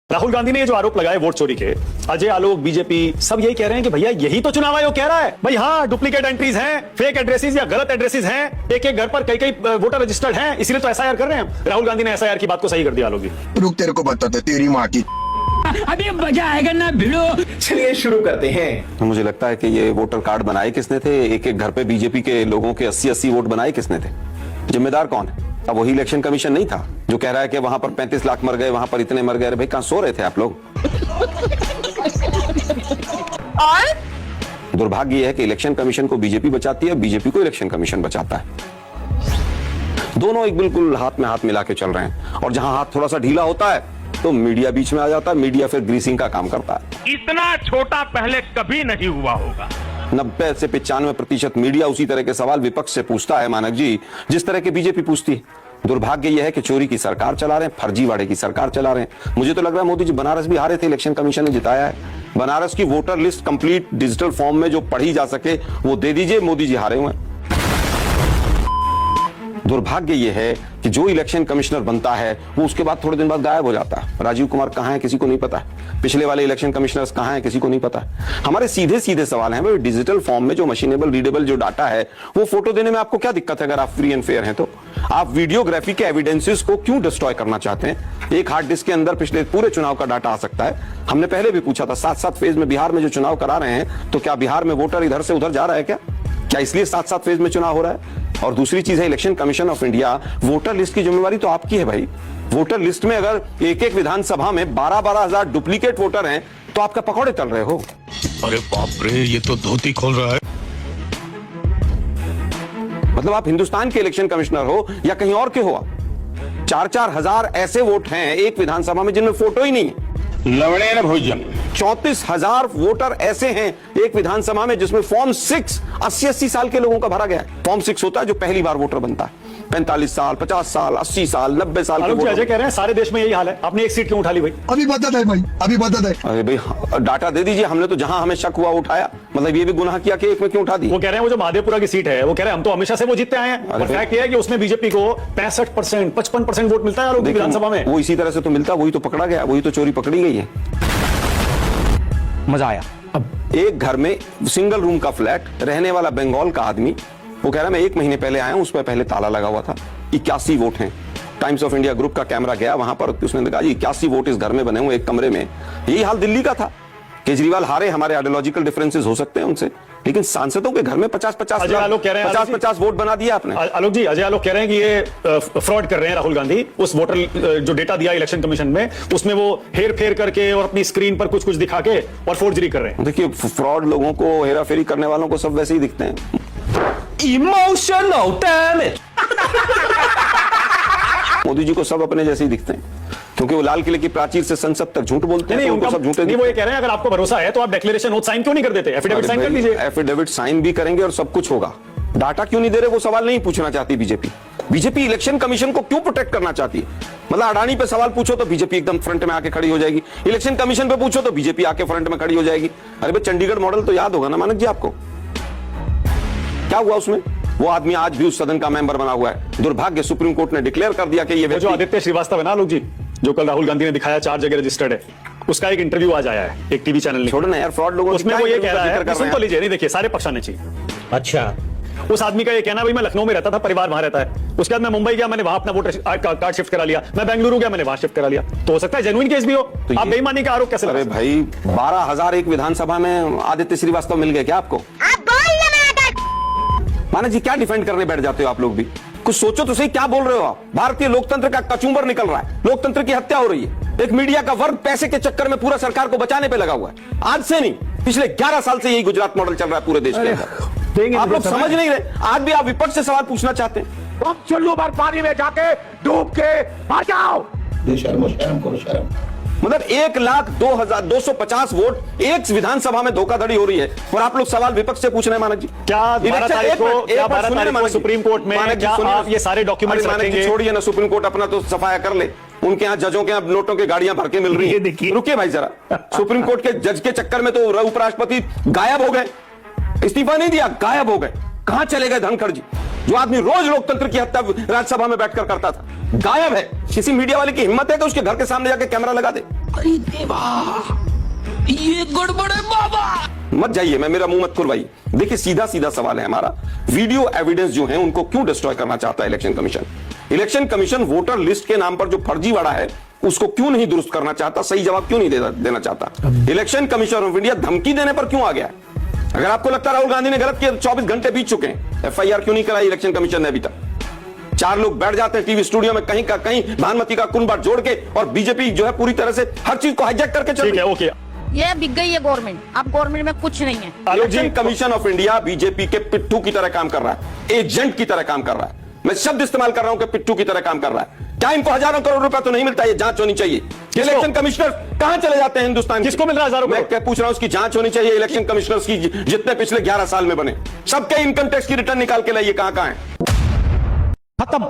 राहुल गांधी ने ये जो आरोप लगाए वोट चोरी के, अजय आलोक, बीजेपी सब यही कह रहे हैं कि भैया यही तो चुनाव आयोग कह रहा है भाई। हाँ, डुप्लीकेट एंट्रीज हैं, फेक एड्रेसेस या गलत एड्रेसेस हैं, एक एक घर पर कई कई वोटर रजिस्टर्ड हैं, इसलिए तो एसआईआर कर रहे हैं। राहुल गांधी ने एसआईआर की बात को सही कर दिया आलोक जी। रुक, तेरे को बताते तेरी माँ की अभी मजा आएगा ना भिड़ो। चलिए शुरू करते हैं। मुझे लगता है कि ये वोटर कार्ड बनाए किसने थे, एक एक घर पे बीजेपी के लोगों के 80-80 वोट बनाए किसने थे, जिम्मेदार कौन है? अब वही इलेक्शन कमीशन नहीं था जो कह रहा है कि वहां पर 35 लाख मर गए, वहां पर इतने मर गए। अरे भाई, कहां सो रहे थे आप लोग? और दुर्भाग्य यह है कि इलेक्शन कमीशन को बीजेपी बचाती है, बीजेपी को इलेक्शन कमीशन बचाता है। दोनों एक बिल्कुल हाथ में हाथ मिला के चल रहे हैं, और जहां हाथ थोड़ा सा ढीला होता है तो मीडिया बीच में आ जाता है, मीडिया फिर ग्रीसिंग का काम करता है। इतना छोटा पहले कभी नहीं हुआ होगा। 90 से 95% मीडिया उसी तरह के सवाल विपक्ष से पूछता है मानक जी, जिस तरह के बीजेपी पूछती है। दुर्भाग्य यह है कि चोरी की सरकार चला रहे हैं, फर्जीवाड़े की सरकार चला रहे हैं। मुझे तो लग रहा है मोदी जी बनारस भी हारे थे, इलेक्शन कमीशन ने जिताया है। बनारस की voter list complete digital form में जो पढ़ी जा सके वो दे दीजिए, मोदी जी हारे हुए हैं। दुर्भाग्य यह है कि जो इलेक्शन कमिश्नर बनता है वो उसके बाद थोड़े दिन बाद गायब हो जाता है। राजीव कुमार कहां है किसी को नहीं पता है, पिछले वाले इलेक्शन कमिश्नर्स कहां है किसी को नहीं पता है। हमारे सीधे सीधे सवाल हैं, डिजिटल फॉर्म में जो मशीनेबल रीडेबल जो डाटा है वो फोटो देने में आपको क्या दिक्कत है? अगर आप फ्री एंड फेयर हैं तो आप वीडियोग्राफी के एविडेंसेस को क्यों डिस्ट्रॉय करना चाहते हैं? एक हार्ड डिस्क के अंदर पिछले पूरे चुनाव का डाटा आ सकता है। हमने पहले भी पूछा था, 7-7 फेज में बिहार में जो चुनाव करा रहे हैं, तो क्या बिहार में वोटर इधर से उधर जा रहा है क्या इसलिए 7-7 फेज में चुनाव हो रहा है? और दूसरी चीज है, election Commission of India, voter list की जिम्मेवारी तो आपकी है भाई। वोटर लिस्ट में अगर एक एक विधानसभा में 12-12 हजार डुप्लीकेट वोटर हैं तो आपका पकौड़े तल रहे हो। अरे बाप रे, ये तो धोती खोल रहा है। मतलब आप हिंदुस्तान के इलेक्शन कमिश्नर हो या कहीं और के हो, 4-4 हजार ऐसे वोट हैं एक विधानसभा में जिनमें फोटो ही नहीं है। लवड़े न भोजन। 34,000 वोटर ऐसे हैं एक विधानसभा में जिसमें फॉर्म 6 80-80 साल के लोगों का भरा गया है। फॉर्म 6 होता है जो पहली बार वोटर बनता है, 45 साल, 50 साल, 80 साल, 90 साल के वोटर। अजय कह रहे हैं सारे देश में यही हाल है, आपने एक सीट क्यों उठा ली भाई? अभी बता दे भाई, अभी बता दे। अरे भाई, डाटा दे दीजिए। हमने तो जहां हमें शक हुआ उठाया, मतलब ये भी गुनाह किया कि एक में क्यों उठा दी? वो कह रहे हैं वो जो महादेवपुरा की सीट है, वो कह रहे हैं हम तो हमेशा से वो जीतते आए हैं, और फैक्ट ये है कि उसमें बीजेपी को 65%, 55% वोट मिलता है आलोक विधानसभा में। वो इसी तरह से तो मिलता, वही तो पकड़ा गया, वही तो चोरी पकड़ी गई है। मजा आया। अब एक घर में सिंगल रूम का फ्लैट, रहने वाला बंगाल का आदमी, वो कह रहा है मैं 1 महीने पहले आया हूं, उस पर पहले ताला लगा हुआ था, 81 वोट हैं। टाइम्स ऑफ इंडिया ग्रुप का कैमरा गया वहां पर, उसने कहा जी 81 वोट इस घर में बने हुए एक कमरे में। यही हाल दिल्ली का था। केजरीवाल हारे, हमारे आइडियोलॉजिकल डिफरेंसेस हो सकते हैं उनसे, लेकिन सांसदों के घर में 50-50 वोट बना दिया आपने। आलोक जी, अजय आलोक कह रहे हैं कि ये फ्रॉड कर रहे हैं राहुल गांधी। उस वोटर जो डेटा दिया इलेक्शन कमीशन में, उसमें वो हेर फेर करके और अपनी स्क्रीन पर कुछ कुछ दिखा के और फोर्जरी कर रहे हैं। देखिए, फ्रॉड लोगों को, हेरा फेरी करने वालों को सब वैसे ही दिखते हैं। Emotional damage. मोदी जी को सब अपने जैसे ही दिखते हैं, क्योंकि वो लाल किले की प्राचीर से संसद तक झूठ बोलते हैं। उनको सब झूठे नहीं। वो ये कह रहे हैं अगर आपको भरोसा है तो आप डिक्लेरेशन ओथ साइन क्यों नहीं कर देते? एफिडेविट साइन कर दीजिए। एफिडेविट साइन भी करेंगे और सब कुछ होगा। डाटा क्यों नहीं दे रहे, वो सवाल नहीं पूछना चाहती बीजेपी। बीजेपी इलेक्शन कमीशन को क्यों प्रोटेक्ट करना चाहती है? मतलब अडानी पे सवाल पूछो तो बीजेपी एकदम फ्रंट में आके खड़ी हो जाएगी, इलेक्शन कमीशन पे पूछो तो बीजेपी आके फ्रंट में खड़ी हो जाएगी। अरे भाई, चंडीगढ़ मॉडल तो याद होगा ना मानक जी आपको, क्या हुआ उसमें? वो आदमी आज भी उस सदन का मेंबर बना हुआ है। दुर्भाग्य, सुप्रीम कोर्ट ने डिक्लेयर कर दिया कि ये जो आदित्य श्रीवास्तव है ना आलोक जी, जो कल राहुल गांधी ने दिखाया 4 जगह रजिस्टर्ड है, उसका एक इंटरव्यू आज आया है एक टीवी चैनल ने। छोड़ो ना यार, फ्रॉड लोगों उसमें वो ये कह रहा है, सुन तो लीजिए, नहीं देखिए सारे पक्ष आने चाहिए। अच्छा, उस आदमी का ये कहना, भाई मैं लखनऊ में रहता था, परिवार वहां रहता है, उसके बाद मैं मुंबई गया, मैंने वहां अपना वोटर कार्ड शिफ्ट करा लिया, मैं बेंगलुरु गया, मैंने वहां शिफ्ट करा लिया। तो हो सकता है जेन्युइन केस भी हो, तो आप बेईमानी का आरोप कैसे? अरे भाई, 12,000 एक विधानसभा में आदित्य श्रीवास्तव मिल गए क्या आपको? मानक जी, क्या डिफेंड करने बैठ जाते हो आप लोग भी? कुछ सोचो तो सही, क्या बोल रहे हो आप? भारतीय लोकतंत्र का कचूंबर निकल रहा है, लोकतंत्र की हत्या हो रही है। एक मीडिया का वर्ग पैसे के चक्कर में पूरा सरकार को बचाने पे लगा हुआ है। आज से नहीं, पिछले 11 साल से यही गुजरात मॉडल चल रहा है पूरे देश के अंदर। आप लोग समझ नहीं रहे, आज भी आप विपक्ष से सवाल पूछना चाहते हैं। तुम चुल्लू भर पानी में जाके डूब के मर जाओ। शर्म करो, शर्म। मतलब 1,02,250 वोट एक विधानसभा में धोखाधड़ी हो रही है, और आप लोग सवाल विपक्ष से पूछ रहे हैं मानक जी। क्या 12 तारीख को सुप्रीम कोर्ट में क्या आप ये सारे डॉक्यूमेंट्स रखेंगे? छोड़िए ना, सुप्रीम कोर्ट अपना तो सफाया कर ले। उनके यहाँ जजों के यहाँ नोटों की गाड़ियां भर के मिल रही है। रुकिए भाई जरा, सुप्रीम कोर्ट के जज के चक्कर में तो उपराष्ट्रपति गायब हो गए, इस्तीफा नहीं दिया, गायब हो गए। कहां चले गए धनखड़ जी? जो आदमी रोज लोकतंत्र की हत्या राज्यसभा में बैठकर करता था, गायब है। किसी मीडिया वाले की हिम्मत है कि उसके घर के सामने जाके कैमरा लगा दे? अरे देवा, ये गड़बड़ है बाबा। मत जाइए, मैं मेरा मुंह मत खुलवाइए। देखिए, सीधा सीधा सवाल है हमारा, वीडियो एविडेंस जो है उनको क्यों डिस्ट्रॉय करना चाहता है election commission? Election commission voter list के नाम पर जो फर्जीवाड़ा है उसको क्यों नहीं दुरुस्त करना चाहता? सही जवाब क्यों नहीं देना चाहता? इलेक्शन कमीशन ऑफ इंडिया धमकी देने पर क्यों आ गया? अगर आपको लगता है राहुल गांधी ने गलत किया, 24 घंटे बीत चुके हैं, एफआईआर क्यों नहीं कराई इलेक्शन कमीशन ने अभी तक? 4 लोग बैठ जाते हैं टीवी स्टूडियो में कहीं का कहीं भानुमति का कुनबा जोड़ के, और बीजेपी जो है पूरी तरह से हर चीज को हाईजैक करके चल ठीक रही है, है। ओके। ये बिक गई है गवर्नमेंट। अब गवर्नमेंट में कुछ नहीं है। Alok ji, Election Commission of India BJP के पिट्ठू की तरह काम कर रहा है, एजेंट की तरह काम कर रहा है। मैं शब्द इस्तेमाल कर रहा हूं कि पिट्ठू की तरह काम कर रहा है। क्या इनको हजारों करोड़ रुपया तो नहीं मिलता? ये जांच होनी चाहिए। इलेक्शन कमिश्नर कहां चले जाते हैं हिंदुस्तान? किसको मिल रहा है हजारों मैं करोड़? क्या पूछ रहा हूं, उसकी जांच होनी चाहिए। इलेक्शन कमिश्नर्स की जितने पिछले 11 साल में बने, सबके इनकम टैक्स की रिटर्न निकाल के लाइए, कहां है? खत्म।